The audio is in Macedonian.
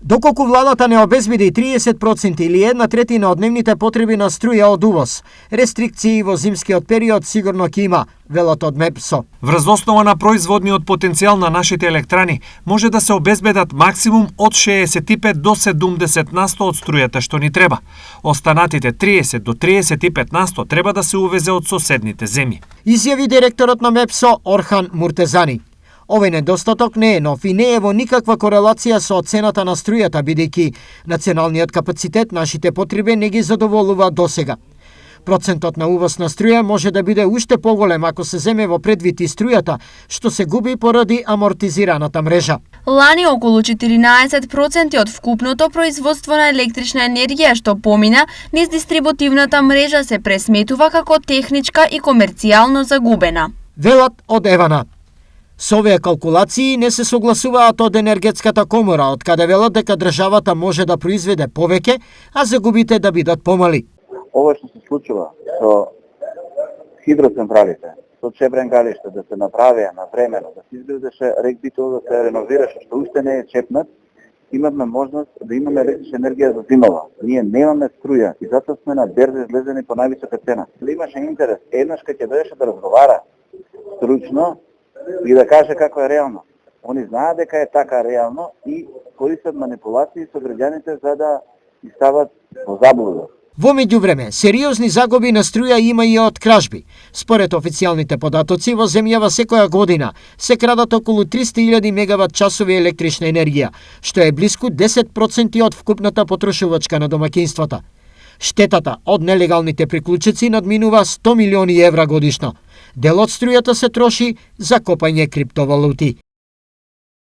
Доколку владата не обезбеди 30% или 1/3 од дневните потреби на струја од увоз, рестрикции во зимскиот период сигурно ќе има, велат од МЕПСО. Врз основа на производниот потенцијал на нашите електрани може да се обезбедат максимум од 65 до 70% од струјата што ни треба. Останатите 30 до 35% треба да се увезе од соседните земји. Изјави директорот на МЕПСО Орхан Муртезани. Овој недостаток не е нов и не е во никаква корелација со цената на струјата, бидејќи националниот капацитет нашите потреби не ги задоволува досега. Процентот на увоз на струја може да биде уште поголем ако се земе во предвид и струјата, што се губи поради амортизираната мрежа. Лани околу 14% од вкупното производство на електрична енергија што помина низ дистрибутивната мрежа се пресметува како техничка и комерцијално загубена. Велат од Евана. Со овие калкулации не се согласуваат од енергетската комора, од каде велат дека државата може да произведе повеќе, а загубите да бидат помали. Ова што се случува со хидроцентралите, со Чебренгалиште да се направија навремено, да се изградеше рек Битово, да се реновираше, што уште не е чепнат, имаме можност да имаме електрична енергија за зимова. Ние немаме струја и затоа сме на берза излезени по највисока цена. Имаше интерес, еднаш кога ќе дојдеше да разговара стручно и да каже како е реално. Они знаат дека е така реално и користат манипулации со граѓаните за да ги стават во заблуда. Во меѓувреме, сериозни загуби на струја има и од кражби. Според официјалните податоци, во земјава секоја година се крадат околу 300.000 мегават часови електрична енергија, што е блиску 10% од вкупната потрошувачка на домаќинствата. Штетата од нелегалните приклучици надминува 100 милиони евра годишно. Дел од струјата се троши за копање криптовалути.